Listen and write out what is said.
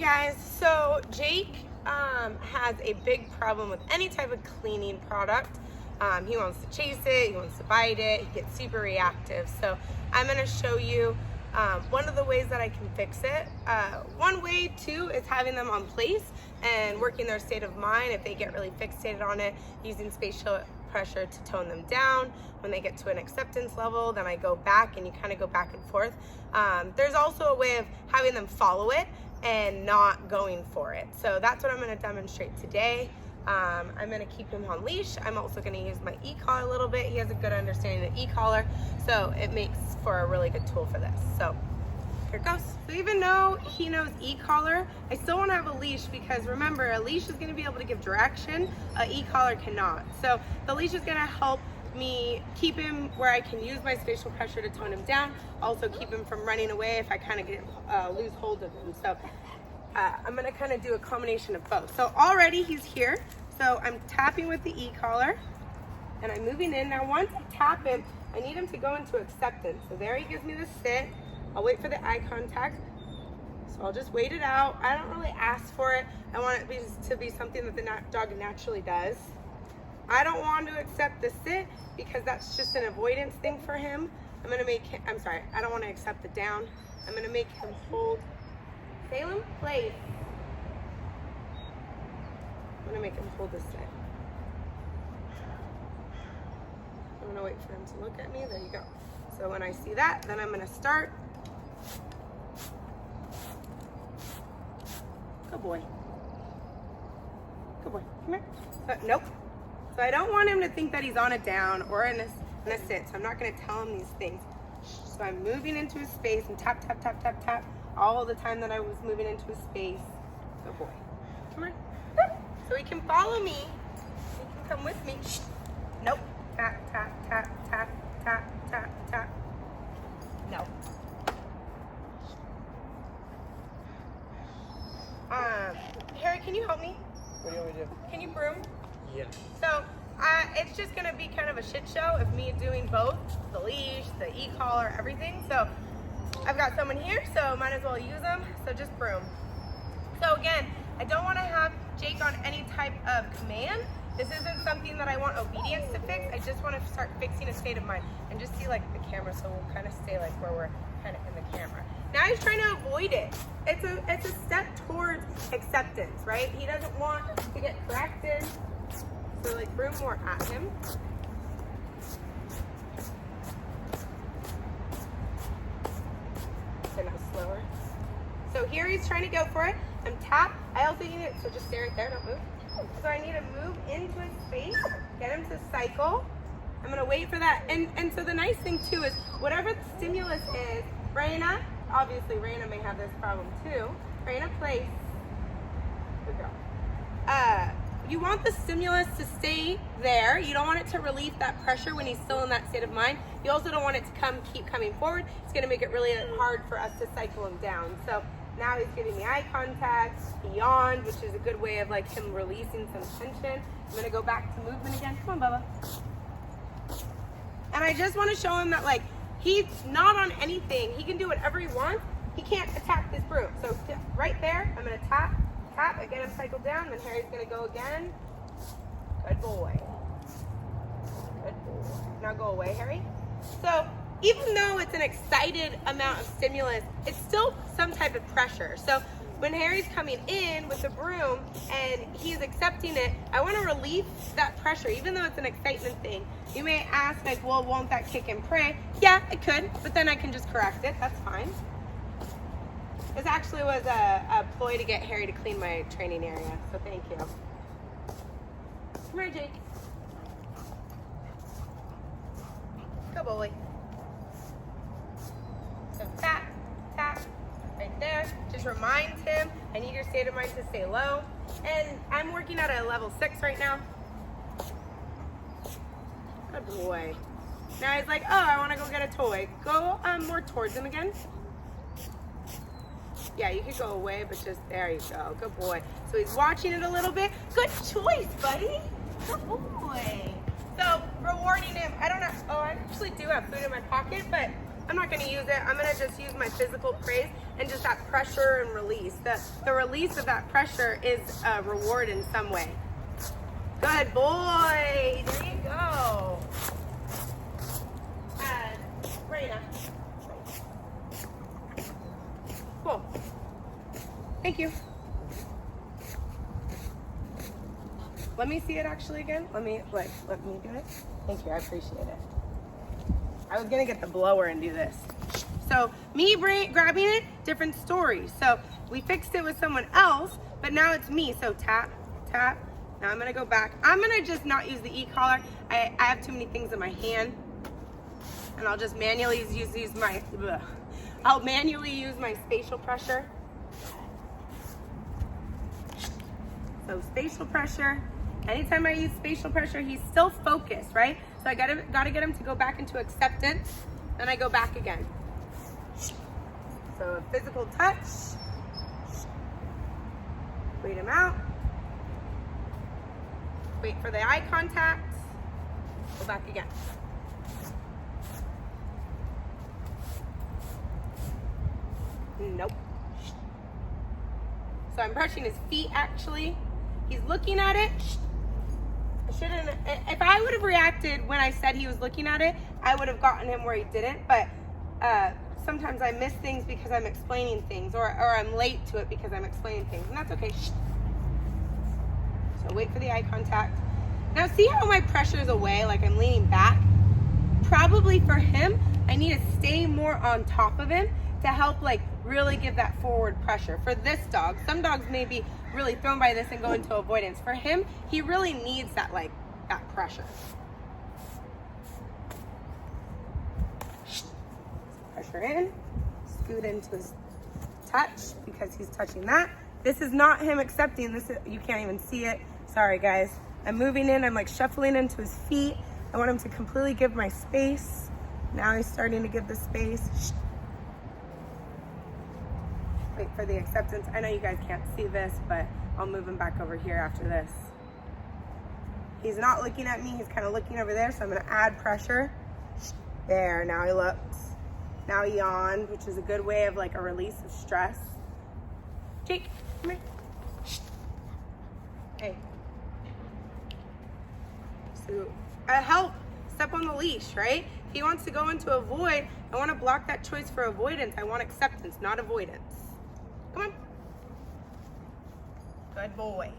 guys, so Jake has a big problem with any type of cleaning product. He wants to chase it, he wants to bite it, he gets super reactive. So I'm going to show you one of the ways that I can fix it. One way too is having them on place and working their state of mind. If they get really fixated on it, using spatial pressure to tone them down. When they get to an acceptance level, then I go back and you kind of go back and forth. There's also a way of having them follow it and not going for it. So that's what I'm going to demonstrate today. I'm going to keep him on leash. I'm also going to use my e-collar a little bit. He has a good understanding of e-collar, so it makes for a really good tool for this. So here it goes. So even though he knows e-collar, I still want to have a leash because remember, a leash is going to be able to give direction, e-collar cannot. So the leash is going to help me keep him where I can use my spatial pressure to tone him down, also keep him from running away if I kind of get lose hold of him. So I'm going to kind of do a combination of both. So already he's here, so I'm tapping with the e-collar and I'm moving in. Now once I tap him, I need him to go into acceptance. So there he gives me the sit. I'll wait for the eye contact. So I'll just wait it out. I don't really ask for it. I want it to be something that the dog naturally does. I don't want to accept the sit because that's just an avoidance thing for him. I'm going to make him, I don't want to accept the down. I'm going to make him hold. Salem, place. I'm going to make him hold this sit. I'm going to wait for him to look at me. There you go. So when I see that, then I'm going to start. Good boy. Good boy. Come here. Nope. So I don't want him to think that he's on a down or in a sit. So I'm not going to tell him these things. So I'm moving into his space and tap, tap, tap, tap, tap. All the time that I was moving into his space. Good boy. Come here. So he can follow me. He can come with me. Nope. Tap, tap, tap, tap, tap, tap, tap. No. Harry, can you help me? What do you want me to do? Can you broom? Yeah. So it's just gonna be kind of a shit show of me doing both, the leash, the e-collar, everything. So I've got someone here, so might as well use them. So just broom. So again, I don't want to have Jake on any type of command. This isn't something that I want obedience to fix. I just want to start fixing a state of mind and just see like the camera, so we'll kind of stay like where we're kind of in the camera. Now he's trying to avoid it. It's a step towards acceptance, right? He doesn't want to get corrected. So like broom more at him. So now slower. So here he's trying to go for it. I'm tapped. I also need it, so just stay right there, don't move. So I need to move into his space, get him to cycle. I'm gonna wait for that. And so the nice thing too is whatever the stimulus is, Raina, obviously Raina may have this problem too. Raina, place. Good girl. You want the stimulus to stay there. You don't want it to relieve that pressure when he's still in that state of mind. You also don't want it to keep coming forward. It's gonna make it really hard for us to cycle him down. So now he's giving me eye contact, he yawned, which is a good way of like him releasing some tension. I'm gonna go back to movement again. Come on, Bubba. And I just wanna show him that like, he's not on anything. He can do whatever he wants. He can't attack this broom. So right there, I'm gonna tap, tap, I get him cycled down, then Harry's gonna go again. Good boy. Good boy. Now go away, Harry. So even though it's an excited amount of stimulus, it's still some type of pressure. So when Harry's coming in with the broom and he's accepting it, I want to relieve that pressure, even though it's an excitement thing. You may ask, like, well, won't that kick and pray? Yeah, it could, but then I can just correct it. That's fine. This actually was a ploy to get Harry to clean my training area, so thank you. Come here, Jake. Good boy. So tap, tap, right there. Just reminds him, I need your state of mind to stay low. And I'm working at a level 6 right now. Good boy. Now he's like, oh, I want to go get a toy. Go more towards him again. Yeah, you could go away, but just, there you go. Good boy. So he's watching it a little bit. Good choice, buddy. Good boy. So rewarding him, I don't know, oh, I actually do have food in my pocket, but I'm not gonna use it. I'm gonna just use my physical praise and just that pressure and release. The release of that pressure is a reward in some way. Good boy, there you go. Raina. Cool. Thank you. Let me see it actually again. Let me do it. Thank you, I appreciate it. I was gonna get the blower and do this. So me grabbing it, different story. So we fixed it with someone else, but now it's me. So tap, tap. Now I'm gonna go back. I'm gonna just not use the e-collar. I have too many things in my hand. And I'll just manually I'll manually use my spatial pressure. So spatial pressure. Anytime I use spatial pressure, he's still focused, right? So I gotta get him to go back into acceptance, then I go back again. So a physical touch. Wait him out. Wait for the eye contact. Go back again. Nope. So I'm brushing his feet actually. He's looking at it. I shouldn't, if I would have reacted when I said he was looking at it, I would have gotten him where he didn't, but sometimes I miss things because I'm explaining things, or I'm late to it because I'm explaining things, and that's okay. So wait for the eye contact. Now see how my pressure is away, like I'm leaning back? Probably for him, I need to stay more on top of him to help like really give that forward pressure. For this dog, some dogs may be really thrown by this and go into avoidance. For him, he really needs that pressure. Pressure in, scoot into his touch because he's touching that. This is not him accepting. This is, you can't even see it. Sorry guys. I'm moving in, I'm like shuffling into his feet. I want him to completely give my space. Now he's starting to give the space. Wait for the acceptance. I know you guys can't see this, but I'll move him back over here after this. He's not looking at me, he's kind of looking over there, so I'm gonna add pressure. There, now he looks. Now he yawned, which is a good way of like a release of stress. Jake, come here. Hey. So, help, step on the leash, right? If he wants to go into avoid, I wanna block that choice for avoidance. I want acceptance, not avoidance. Come on. Good boy.